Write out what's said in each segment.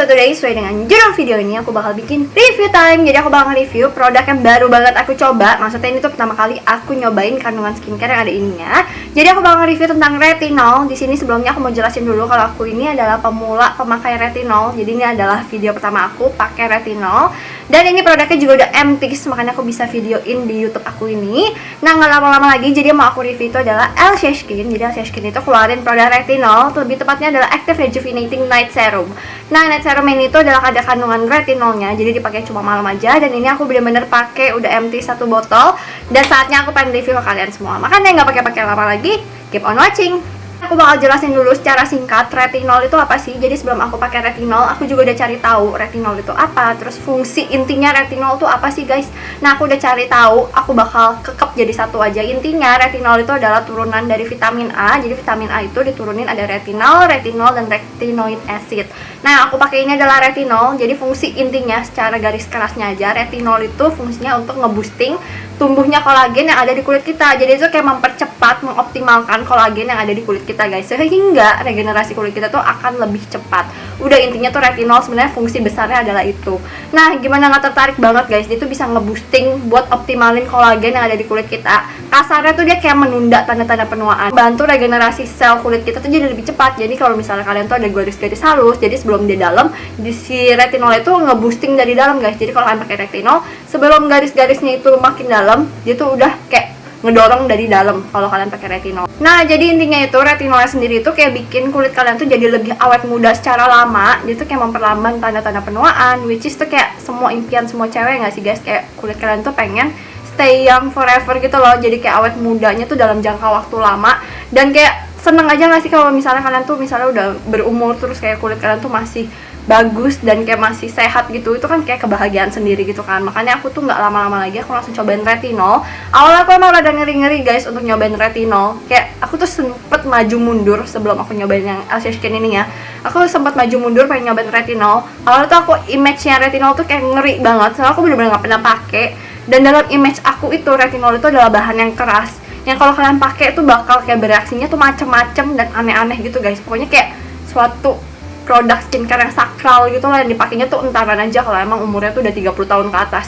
today, sesuai dengan judul video ini aku bakal bikin review time. Jadi aku bakal review produk yang baru banget aku coba. Maksudnya ini tuh pertama kali aku nyobain kandungan skincare yang ada ininya. Jadi aku bakal review tentang retinol. Di sini sebelumnya aku mau jelasin dulu kalau aku ini adalah pemula pemakai retinol. Jadi ini adalah video pertama aku pakai retinol. Dan ini produknya juga udah empty, makanya aku bisa videoin di YouTube aku ini. Nah, nggak lama-lama lagi, jadi yang mau aku review itu adalah LC Skin. Jadi LC Skin itu keluarin produk retinol, lebih tepatnya adalah Active Rejuvenating Night Serum. Nah, night serum ini itu adalah ada kandungan retinolnya, jadi dipakai cuma malam aja. Dan ini aku bener-bener pakai udah empty satu botol. Dan saatnya aku pengen review ke kalian semua. Makanya nggak pakai lama lagi, keep on watching. Aku bakal jelasin dulu secara singkat retinol itu apa sih. Jadi sebelum aku pakai retinol, aku juga udah cari tahu retinol itu apa, terus fungsi intinya retinol itu apa sih guys. Nah, aku udah cari tahu, aku bakal kekep jadi satu aja. Intinya retinol itu adalah turunan dari vitamin A. Jadi vitamin A itu diturunin ada retinol, dan retinoid acid. Nah, yang aku pakai ini adalah retinol. Jadi fungsi intinya secara garis kerasnya aja, retinol itu fungsinya untuk nge-boosting tumbuhnya kolagen yang ada di kulit kita. Jadi itu kayak mempercepat, mengoptimalkan kolagen yang ada di kulit kita guys, sehingga regenerasi kulit kita tuh akan lebih cepat. Udah, intinya tuh retinol sebenarnya fungsi besarnya adalah itu. Nah, gimana nggak tertarik banget guys, dia tuh bisa nge-boosting buat optimalin kolagen yang ada di kulit kita. Kasarnya tuh dia kayak menunda tanda-tanda penuaan, bantu regenerasi sel kulit kita tuh jadi lebih cepat. Jadi kalau misalnya kalian tuh ada garis-garis halus, jadi sebelum di dalam, si retinol itu nge-boosting dari dalam guys. Jadi kalau kalian pakai retinol, sebelum garis-garisnya itu makin dalam, dia tuh udah kayak ngedorong dari dalam kalau kalian pakai retinol. Nah, jadi intinya itu retinolnya sendiri itu kayak bikin kulit kalian tuh jadi lebih awet muda secara lama. Dia tuh kayak memperlambat tanda-tanda penuaan, which is tuh kayak semua impian semua cewek nggak sih guys, kayak kulit kalian tuh pengen stay young forever gitu loh. Jadi kayak awet mudanya tuh dalam jangka waktu lama. Dan kayak seneng aja nggak sih kalau misalnya kalian tuh misalnya udah berumur terus kayak kulit kalian tuh masih bagus dan kayak masih sehat gitu. Itu kan kayak kebahagiaan sendiri gitu kan. Makanya aku tuh nggak lama-lama lagi, aku langsung cobain retinol. Awalnya aku emang rada ngeri-ngeri guys untuk nyobain retinol. Kayak aku tuh sempet maju mundur sebelum aku nyobain yang LC Skin ini ya. Aku sempet maju mundur pengen nyobain retinol. Awalnya tuh aku image-nya retinol tuh kayak ngeri banget, soalnya aku bener-bener nggak pernah pakai. Dan dalam image aku itu retinol itu adalah bahan yang keras, yang kalau kalian pakai itu bakal kayak bereaksinya tuh macem-macem dan aneh-aneh gitu guys. Pokoknya kayak suatu produk skincare yang sakral gitu lah, yang dipakainya tuh entaran aja kalau emang umurnya tuh udah 30 tahun ke atas.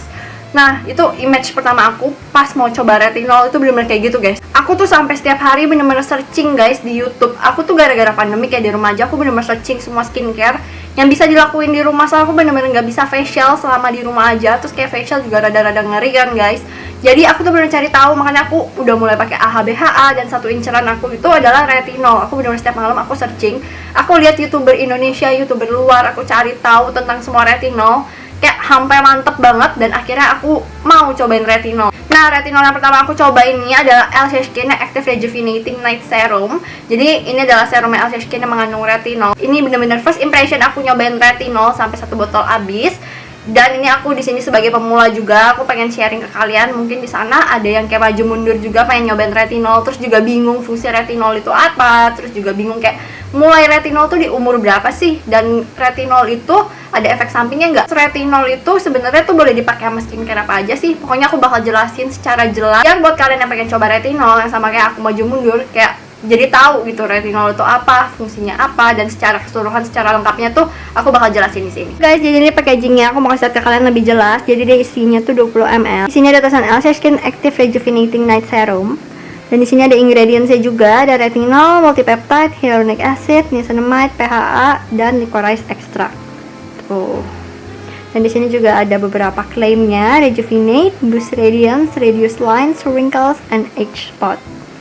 Nah, itu image pertama aku pas mau coba retinol, itu bener-bener kayak gitu guys. Aku tuh sampai setiap hari bener-bener searching guys di YouTube. Aku tuh gara-gara pandemi kayak di rumah aja, aku bener-bener searching semua skincare yang bisa dilakuin di rumah. Soalnya aku bener-bener gak bisa facial selama di rumah aja. Terus kayak facial juga rada-rada ngeri kan guys. Jadi aku tuh bener cari tahu, makanya aku udah mulai pakai AHBHA, dan satu inceran aku itu adalah retinol. Aku bener setiap malam aku searching, aku lihat YouTuber Indonesia, YouTuber luar, aku cari tahu tentang semua retinol. Kayak sampai mantep banget, dan akhirnya aku mau cobain retinol. Nah, retinol yang pertama aku coba ini adalah LC Skin Active Rejuvenating Night Serum. Jadi ini adalah serum LC Skin yang mengandung retinol. Ini bener-bener first impression aku nyobain retinol sampai satu botol habis. Dan ini aku di sini sebagai pemula juga, aku pengen sharing ke kalian. Mungkin di sana ada yang kayak maju mundur juga pengen nyobain retinol, terus juga bingung fungsi retinol itu apa, terus juga bingung kayak mulai retinol tuh di umur berapa sih, dan retinol itu ada efek sampingnya nggak? Retinol itu sebenarnya tuh boleh dipakai sama skincare apa aja sih? Pokoknya aku bakal jelasin secara jelas. Dan buat kalian yang pengen coba retinol yang sama kayak aku maju mundur, kayak jadi tahu gitu retinol itu apa, fungsinya apa, dan secara keseluruhan, secara lengkapnya tuh aku bakal jelasin di sini. Guys, jadi ini packagingnya aku mau kasih ke kalian lebih jelas. Jadi dia isinya tuh 20 ml. Di sini ada tulisan LC Skin Active Rejuvenating Night Serum. Dan di sini ada ingredientsnya juga, ada retinol, multipeptide, hyaluronic acid, niacinamide, PHA, dan licorice extract. Tuh. Dan di sini juga ada beberapa klaimnya: rejuvenate, boost radiance, reduce lines, wrinkles, and age spot.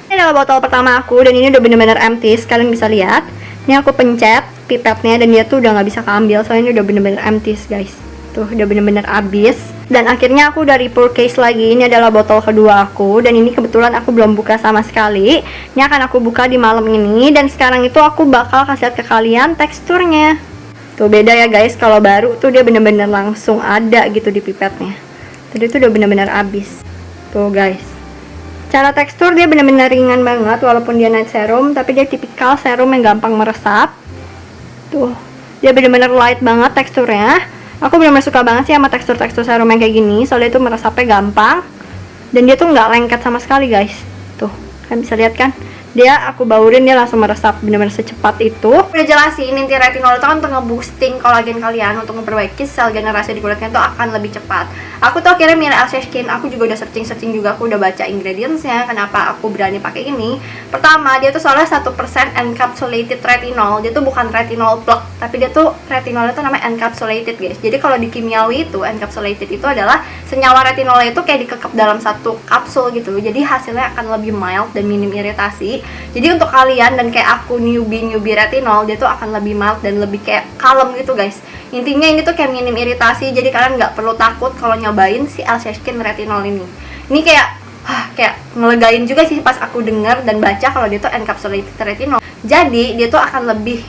Ini adalah botol pertama aku, dan ini udah bener-bener empty, kalian bisa lihat. Ini aku pencet pipetnya, dan dia tuh udah nggak bisa keambil, soalnya ini udah bener-bener empty guys. Tuh, udah bener-bener habis. Dan akhirnya aku udah refill case lagi. Ini adalah botol kedua aku, dan ini kebetulan aku belum buka sama sekali. Ini akan aku buka di malam ini, dan sekarang itu aku bakal kasih lihat ke kalian teksturnya. Tuh, beda ya guys, kalau baru tuh dia bener-bener langsung ada gitu di pipetnya. Tadi tuh udah bener-bener habis. Tuh guys, cara tekstur dia bener-bener ringan banget, walaupun dia night serum, tapi dia tipikal serum yang gampang meresap. Tuh, dia bener-bener light banget teksturnya. Aku bener-bener suka banget sih sama tekstur-tekstur serum yang kayak gini, soalnya itu meresapnya gampang. Dan dia tuh nggak lengket sama sekali guys. Tuh, kalian bisa lihat kan? dia aku baurin, dia langsung meresap benar-benar secepat itu. Udah jelasin inti retinol itu kan untuk nge-boosting kolagen kalian, untuk memperbaiki sel generasi di kulitnya itu akan lebih cepat. Aku tuh akhirnya milih LC Skin. Aku juga udah searching juga, aku udah baca ingredientsnya. Kenapa aku berani pakai ini? Pertama, dia tuh soalnya 1% encapsulated retinol. Dia tuh bukan retinol plug, tapi dia tuh retinol itu namanya encapsulated guys. Jadi kalau di kimiawi itu encapsulated itu adalah senyawa retinolnya itu kayak dikekep dalam satu kapsul gitu. Jadi hasilnya akan lebih mild dan minim iritasi. Jadi untuk kalian dan kayak aku newbie retinol, dia tuh akan lebih mild dan lebih kayak kalem gitu guys. Intinya ini tuh kayak minim iritasi, jadi kalian nggak perlu takut kalau nyobain si LC Skin retinol ini. Ini kayak ngelegain juga sih pas aku denger dan baca kalau dia tuh encapsulated retinol. Jadi dia tuh akan lebih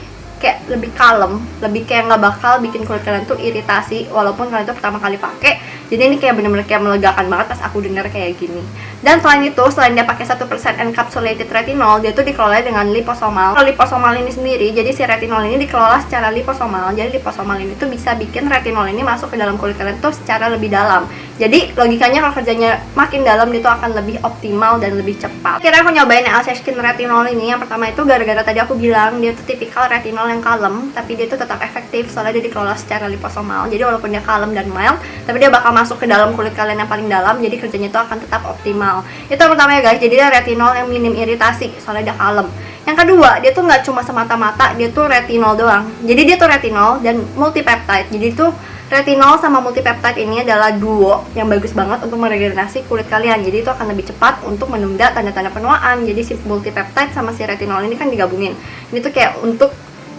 kalem, lebih kayak nggak bakal bikin kulit kalian tuh iritasi walaupun kalian tuh pertama kali pakai. Jadi ini kayak bener-bener kayak melegakan banget pas aku denger kayak gini. Dan selain itu, selain dia pakai 1% encapsulated retinol, dia tuh dikelola dengan liposomal. Kalau liposomal ini sendiri, jadi si retinol ini dikelola secara liposomal. Jadi liposomal ini tuh bisa bikin retinol ini masuk ke dalam kulit kalian tuh secara lebih dalam. Jadi logikanya kalau kerjanya makin dalam, dia tuh akan lebih optimal dan lebih cepat. Akhirnya aku nyobain LC Skin retinol ini. Yang pertama itu gara-gara tadi aku bilang dia tuh tipikal retinol yang kalem, tapi dia tuh tetap efektif soalnya dia dikelola secara liposomal. Jadi walaupun dia kalem dan mild, tapi dia bakal masuk ke dalam kulit kalian yang paling dalam, jadi kerjanya itu akan tetap optimal. Itu yang pertama ya guys, jadi dia retinol yang minim iritasi soalnya dia kalem. Yang kedua, dia tuh nggak cuma semata-mata dia tuh retinol doang. Jadi dia tuh retinol dan multipeptide. Jadi tuh retinol sama multipeptide ini adalah duo yang bagus banget untuk meregenerasi kulit kalian. Jadi itu akan lebih cepat untuk menunda tanda-tanda penuaan. Jadi si multipeptide sama si retinol ini kan digabungin. Ini tuh kayak untuk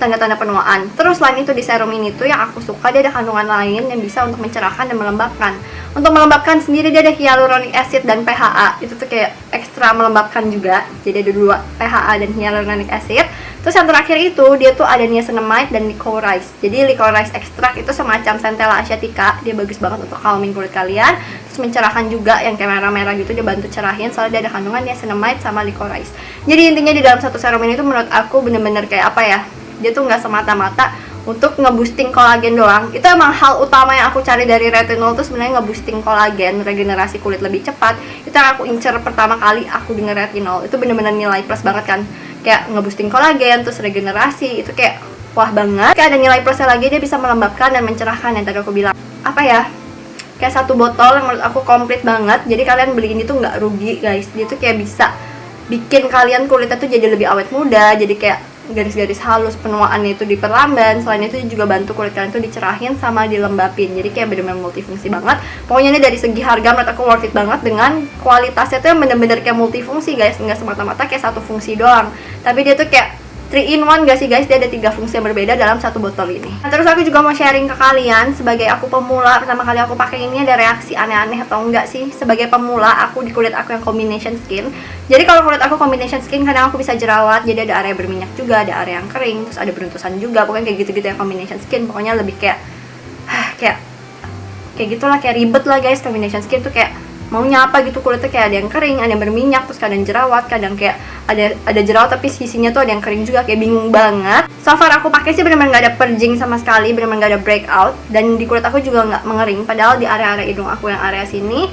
tanda-tanda penuaan. Terus selain itu di serum ini tuh yang aku suka, dia ada kandungan lain yang bisa untuk mencerahkan dan melembabkan. Untuk melembabkan sendiri dia ada hyaluronic acid dan PHA. Itu tuh kayak ekstra melembabkan juga. Jadi ada dua, PHA dan hyaluronic acid. Terus yang terakhir itu dia tuh ada niacinamide dan licorice. Jadi licorice extract itu semacam Centella asiatica. Dia bagus banget untuk calming kulit kalian. Terus mencerahkan juga yang kayak merah-merah gitu, dia bantu cerahin soalnya dia ada kandungan niacinamide sama licorice. Jadi intinya di dalam satu serum ini tuh menurut aku bener-bener kayak apa ya? Dia tuh nggak semata-mata untuk nge-boosting kolagen doang. Itu emang hal utama yang aku cari dari retinol tuh sebenarnya nge-boosting kolagen, regenerasi kulit lebih cepat. Itu yang aku incer pertama kali aku denger retinol. Itu bener-bener nilai plus banget kan. Kayak nge-boosting kolagen, terus regenerasi, itu kayak wah banget. Kayak ada nilai plusnya lagi, dia bisa melembabkan dan mencerahkan yang tadi aku bilang. Apa ya? Kayak satu botol yang menurut aku komplit banget. Jadi kalian beli ini tuh nggak rugi guys. Dia tuh kayak bisa bikin kalian kulitnya tuh jadi lebih awet muda, jadi kayak garis-garis halus, penuaannya itu diperlambat. Selain itu juga bantu kulit kalian tuh dicerahin sama dilembapin. Jadi kayak bener-bener multifungsi banget. Pokoknya ini dari segi harga menurut aku worth it banget, dengan kualitasnya tuh yang bener-bener kayak multifungsi guys, nggak semata-mata kayak satu fungsi doang. Tapi dia tuh kayak 3 in 1 gak sih guys, dia ada 3 fungsi yang berbeda dalam satu botol ini. Nah, terus aku juga mau sharing ke kalian, sebagai aku pemula, pertama kali aku pakai ini ada reaksi aneh-aneh atau enggak sih? Sebagai pemula, aku di kulit aku yang combination skin. Jadi kalau kulit aku combination skin, kadang aku bisa jerawat, jadi ada area berminyak juga, ada area yang kering, terus ada beruntusan juga, pokoknya kayak gitu-gitu yang combination skin. Pokoknya lebih kayak gitulah, kayak ribet lah guys. Combination skin tuh kayak maunya apa gitu, kulitnya kayak ada yang kering, ada yang berminyak, terus kadang jerawat, kadang kayak ada jerawat tapi sisinya tuh ada yang kering juga, kayak bingung banget. So far aku pakai sih benar-benar nggak ada purging sama sekali, benar-benar nggak ada breakout, dan di kulit aku juga nggak mengering. Padahal di area-area hidung aku yang area sini,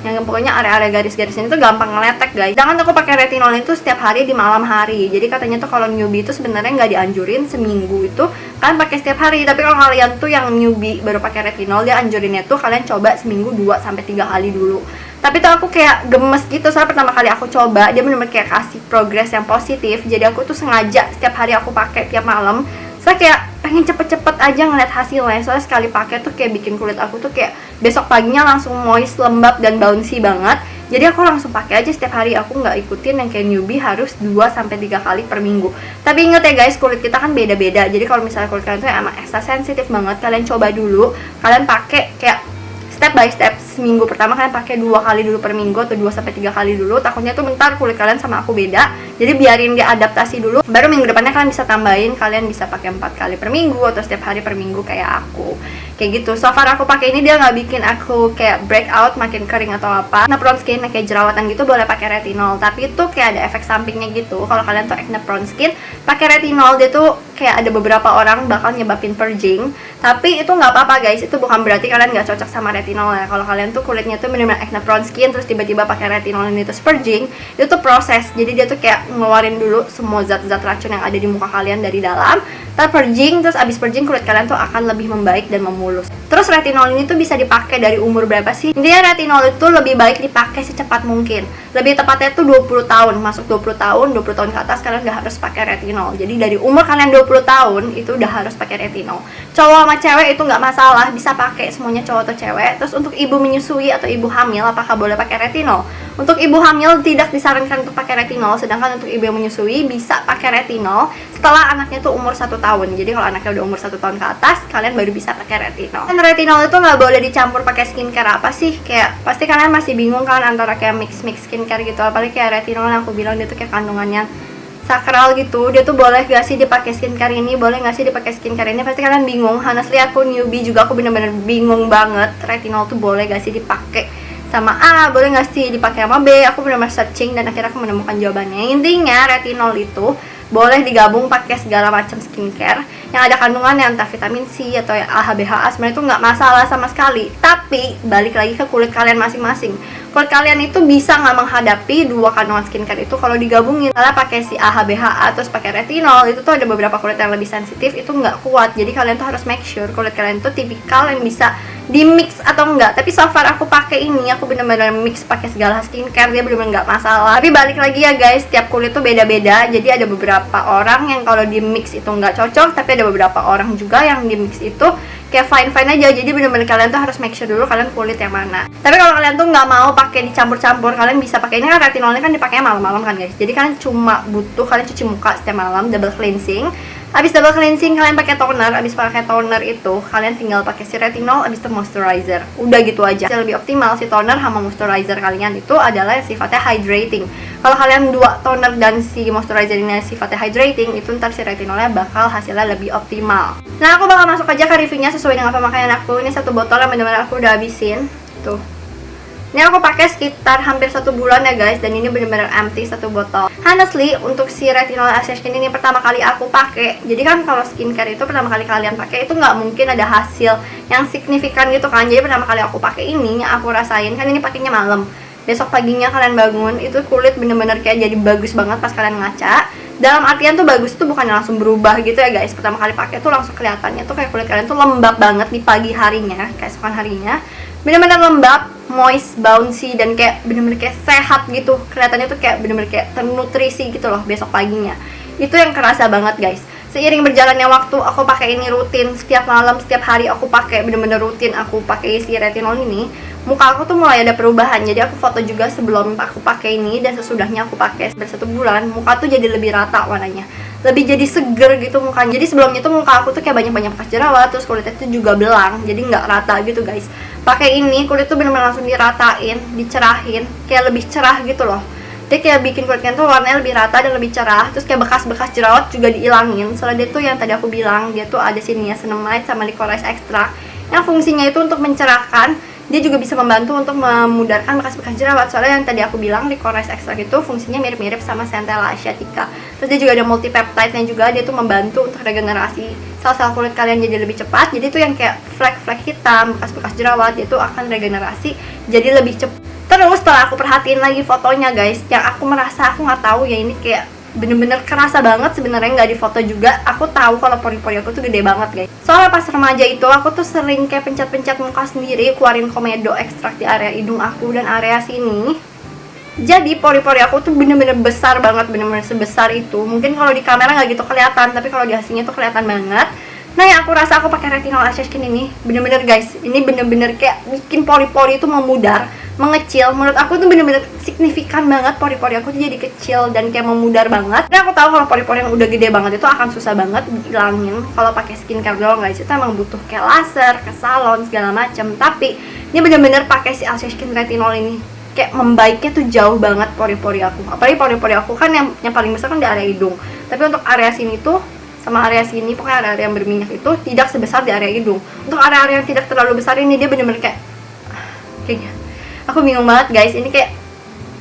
yang pokoknya area-area garis-garis ini tuh gampang ngeletek guys. Jangan aku pakai retinol itu setiap hari di malam hari. Jadi katanya tuh kalau newbie itu sebenarnya nggak dianjurin seminggu itu kalian pakai setiap hari. Tapi kalau kalian tuh yang newbie baru pakai retinol, dia anjurinnya tuh kalian coba seminggu 2-3 kali dulu. Tapi tuh aku kayak gemes gitu, soalnya pertama kali aku coba dia bener-bener kayak kasih progres yang positif. Jadi aku tuh sengaja setiap hari aku pakai tiap malam. Saya kayak pengen cepet-cepet aja ngeliat hasilnya. Soalnya sekali pakai tuh kayak bikin kulit aku tuh kayak besok paginya langsung moist, lembab, dan bouncy banget. Jadi aku langsung pakai aja setiap hari. Aku nggak ikutin yang kayak newbie harus 2-3 kali per minggu. Tapi inget ya guys, kulit kita kan beda-beda. Jadi kalau misalnya kulit kalian tuh emang ekstra sensitif banget, kalian coba dulu. Kalian pakai kayak step by step. Seminggu pertama kalian pakai 2 kali dulu per minggu atau 2-3 kali dulu. Takutnya tuh bentar kulit kalian sama aku beda. Jadi biarin dia adaptasi dulu. Baru minggu depannya kalian bisa tambahin, kalian bisa pakai 4 kali per minggu atau setiap hari per minggu kayak aku. kayak gitu. So far aku pakai ini dia nggak bikin aku kayak breakout makin kering atau apa. Acne prone skin kayak jerawatan gitu boleh pakai retinol, tapi itu kayak ada efek sampingnya gitu. Kalau kalian tuh acne prone skin pakai retinol, dia tuh kayak ada beberapa orang bakal nyebabin purging, tapi itu nggak apa-apa guys. Itu bukan berarti kalian nggak cocok sama retinol ya. Kalau kalian tuh kulitnya tuh benar-benar acne prone skin terus tiba-tiba pakai retinol ini terus purging, itu tuh proses. Jadi dia tuh kayak ngeluarin dulu semua zat-zat racun yang ada di muka kalian dari dalam, purging, terus abis purging kulit kalian tuh akan lebih membaik dan memulus. Terus retinol ini tuh bisa dipakai dari umur berapa sih? Intinya retinol itu lebih baik dipakai secepat mungkin. Lebih tepatnya tuh 20 tahun, masuk 20 tahun ke atas kalian udah harus pakai retinol. Jadi dari umur kalian 20 tahun itu udah harus pakai retinol. Cowok sama cewek itu nggak masalah, bisa pakai semuanya cowok atau cewek. Terus untuk ibu menyusui atau ibu hamil apakah boleh pakai retinol? Untuk ibu hamil tidak disarankan untuk pakai retinol, sedangkan untuk ibu yang menyusui bisa pakai retinol setelah anaknya tuh umur 1 tahun. Jadi kalau anaknya udah umur 1 tahun ke atas, kalian baru bisa pakai retinol. Dan retinol itu nggak boleh dicampur pakai skincare apa sih? Kayak pasti kalian masih bingung kan antara kayak mix skincare gitu. Apalagi kayak retinol yang aku bilang dia tuh kayak kandungannya sakral gitu. Dia tuh boleh gak sih dipakai skincare ini, boleh gak sih dipakai skincare ini? Pasti kalian bingung. Honestly aku newbie juga, aku bener-bener bingung banget. Retinol tuh boleh gak sih dipakai sama A, boleh gak sih dipakai sama B? Aku bener-bener searching dan akhirnya aku menemukan jawabannya. Intinya retinol itu boleh digabung pakai segala macam skincare yang ada kandungannya, entah vitamin C atau yang AHA BHA, sebenarnya itu nggak masalah sama sekali. Tapi balik lagi ke kulit kalian masing-masing. Kulit kalian itu bisa nggak menghadapi dua kandungan skincare itu kalau digabungin. Kalau pakai si AHA BHA terus pakai retinol, itu tuh ada beberapa kulit yang lebih sensitif, itu nggak kuat. Jadi kalian tuh harus make sure kulit kalian tuh tipikal yang bisa di mix atau enggak. Tapi so far aku pakai ini, aku bener-bener mix pakai segala skincare, dia bener-bener nggak masalah. Tapi balik lagi ya guys, tiap kulit tuh beda-beda. Jadi ada beberapa orang yang kalau di mix itu nggak cocok, tapi ada beberapa orang juga yang di mix itu kayak fine-fine aja. Jadi bener-bener kalian tuh harus make sure dulu kalian kulit yang mana. Tapi kalau kalian tuh nggak mau pakai dicampur-campur, kalian bisa pakai ini kan, retinolnya kan dipakainya malam-malam kan guys. Jadi kalian cuma butuh kalian cuci muka setiap malam, double cleansing. Abis double cleansing kalian pakai toner, abis pakai toner itu kalian tinggal pakai si retinol, abis itu moisturizer. Udah gitu aja. Yang lebih optimal si toner sama moisturizer kalian itu adalah yang sifatnya hydrating. Kalau kalian dua toner dan si moisturizer ini sifatnya hydrating, itu ntar si retinolnya bakal hasilnya lebih optimal. Nah aku bakal masuk aja ke reviewnya sesuai dengan pemakaian aku. Ini satu botol yang benar-benar aku udah habisin. Tuh. Ini aku pakai sekitar hampir 1 bulan ya guys, dan ini bener-bener empty satu botol. Honestly, untuk si retinol assassin ini pertama kali aku pakai. Jadi kan kalau skincare itu pertama kali kalian pakai itu nggak mungkin ada hasil yang signifikan gitu kan. Jadi pertama kali aku pakai ini, aku rasain kan ini pakainya malam. Besok paginya kalian bangun, itu kulit bener-bener kayak jadi bagus banget pas kalian ngaca. Dalam artian tuh bagus tuh bukan langsung berubah gitu ya guys. Pertama kali pakai tuh langsung kelihatannya tuh kayak kulit kalian tuh lembab banget di pagi harinya, keesokan harinya. Bener-bener lembab, moist, bouncy, dan kayak bener-bener kayak sehat gitu. Kelihatannya tuh kayak bener-bener kayak ternutrisi gitu loh besok paginya. Itu yang kerasa banget guys. Seiring berjalannya waktu aku pakai ini rutin, setiap malam, setiap hari aku pakai, bener-bener rutin aku pakai si retinol ini. Muka aku tuh mulai ada perubahan. Jadi aku foto juga sebelum aku pakai ini dan sesudahnya aku pakai sekitar 1 bulan, muka tuh jadi lebih rata warnanya, lebih jadi seger gitu mukanya. Jadi sebelumnya tuh muka aku tuh kayak banyak-banyak bekas jerawat, terus kulitnya tuh juga belang, jadi nggak rata gitu guys. Pakai ini kulit tuh bener-bener langsung diratain, dicerahin, kayak lebih cerah gitu loh. Dia kayak bikin kulitnya tuh warnanya lebih rata dan lebih cerah. Terus kayak bekas-bekas jerawat juga dihilangin. Soalnya dia tuh yang tadi aku bilang, dia tuh ada sini ya niacinamide sama licorice extract yang fungsinya itu untuk mencerahkan. Dia juga bisa membantu untuk memudarkan bekas-bekas jerawat. Soalnya yang tadi aku bilang licorice extract itu fungsinya mirip-mirip sama Centella asiatica. Terus dia juga ada multipeptide-nya juga, dia tuh membantu untuk regenerasi sel-sel kulit kalian jadi lebih cepat. Jadi itu yang kayak flek-flek hitam, bekas-bekas jerawat, dia tuh akan regenerasi jadi lebih cepat. Terus setelah aku perhatiin lagi fotonya guys, yang aku merasa aku nggak tahu ya, ini kayak bener-bener kerasa banget sebenarnya, nggak di foto juga. Aku tahu kalau pori-pori aku tuh gede banget guys. Soalnya pas remaja itu aku tuh sering kayak pencet-pencet muka sendiri, keluarin komedo ekstrak di area hidung aku dan area sini. Jadi pori-pori aku tuh bener-bener besar banget, bener-bener sebesar itu. Mungkin kalau di kamera nggak gitu kelihatan, tapi kalau di aslinya tuh kelihatan banget. Nah yang aku rasa aku pakai retinol assassin ini bener-bener guys, ini bener-bener kayak bikin pori-pori itu memudar, mengecil. Menurut aku tuh bener-bener signifikan banget, pori-pori aku tuh jadi kecil dan kayak memudar banget. Dan aku tahu kalau pori-pori yang udah gede banget itu akan susah banget dihilangin kalau pakai skincare doang guys. Itu emang butuh kayak laser, ke salon segala macem. Tapi ini bener-bener pakai si assassin retinol ini kayak membaiknya tuh jauh banget pori-pori aku. Apalagi pori-pori aku kan yang paling besar kan di area hidung. Tapi untuk area sini tuh sama area sini, pokoknya area-area yang berminyak itu tidak sebesar di area hidung. Untuk area-area yang tidak terlalu besar ini dia bener-bener kayaknya aku bingung banget guys, ini kayak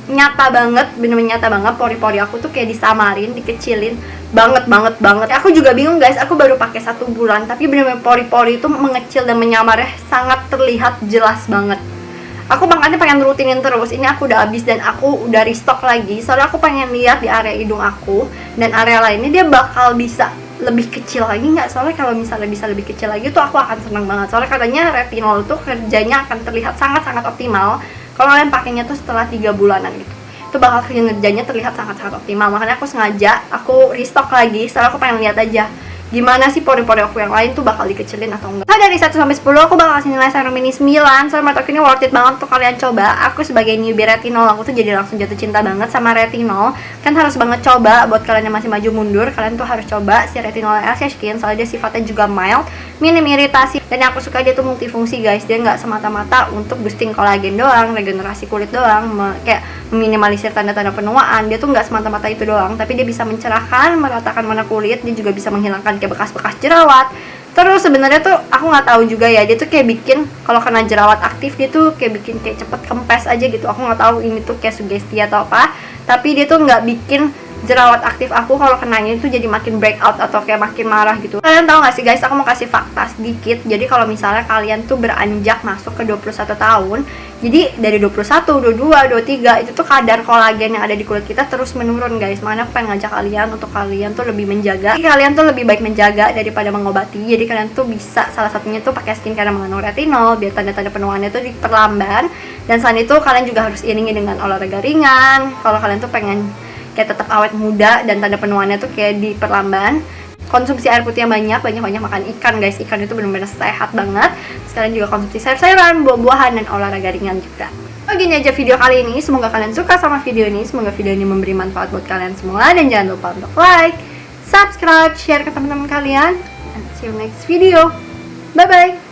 nyata banget, bener-bener nyata banget, pori-pori aku tuh kayak disamarin, dikecilin banget. Aku juga bingung guys, aku baru pakai 1 bulan tapi bener-bener pori-pori itu mengecil dan menyamarnya sangat terlihat jelas banget. Aku makanya pengen rutinin terus. Ini aku udah habis dan aku udah restock lagi. Soalnya aku pengen lihat di area hidung aku dan area lainnya dia bakal bisa lebih kecil lagi nggak? Soalnya kalau misalnya bisa lebih kecil lagi tuh aku akan senang banget. Soalnya katanya retinol tuh kerjanya akan terlihat sangat-sangat optimal kalau kalian pakainya tuh setelah 3 bulanan gitu. Itu bakal kinerjanya terlihat sangat-sangat optimal. Makanya aku sengaja aku restock lagi. Soalnya aku pengen lihat aja gimana sih pori-pori aku yang lain tuh bakal dikecilin atau enggak. Nah, dari 1 sampai 10 aku bakal kasih nilai serum ini 9. Soalnya menurut aku ini worth it banget untuk kalian coba. Aku sebagai newbie retinol, aku tuh jadi langsung jatuh cinta banget sama retinol. Kan harus banget coba buat kalian yang masih maju mundur. Kalian tuh harus coba si retinol LC Skin. Soalnya dia sifatnya juga mild, minim iritasi. Dan yang aku suka dia tuh multifungsi guys. Dia nggak semata-mata untuk boosting kolagen doang, regenerasi kulit doang, kayak meminimalisir tanda-tanda penuaan. Dia tuh nggak semata-mata itu doang, tapi dia bisa mencerahkan, meratakan warna kulit. Dia juga bisa menghilangkan kayak bekas-bekas jerawat. Terus sebenarnya tuh aku nggak tahu juga ya, dia tuh kayak bikin kalau kena jerawat aktif dia tuh kayak bikin kayak cepet kempes aja gitu. Aku nggak tahu ini tuh kayak sugesti atau apa, tapi dia tuh nggak bikin jerawat aktif aku kalau kenanya itu jadi makin breakout atau kayak makin marah gitu. Kalian tahu nggak sih guys, aku mau kasih fakta sedikit. Jadi kalau misalnya kalian tuh beranjak masuk ke 21 tahun, jadi dari 21, 22, 23 itu tuh kadar kolagen yang ada di kulit kita terus menurun guys. Makanya aku pengen ngajak kalian untuk kalian tuh lebih menjaga. Jadi kalian tuh lebih baik menjaga daripada mengobati. Jadi kalian tuh bisa salah satunya tuh pakai skincare yang mengandung retinol biar tanda-tanda penuaannya tuh diperlambat. Dan selain itu kalian juga harus iringi dengan olahraga ringan. Kalau kalian tuh pengen kayak tetap awet muda dan tanda penuaannya tuh kayak diperlambat, konsumsi air putih yang banyak makan ikan guys. Ikan itu benar-benar sehat banget. Sekalian juga konsumsi sayur-sayuran, buah-buahan, dan olahraga ringan juga. Oh, gini aja video kali ini. Semoga kalian suka sama video ini. Semoga video ini memberi manfaat buat kalian semua. Dan jangan lupa untuk like, subscribe, share ke teman-teman kalian. And see you next video. Bye-bye.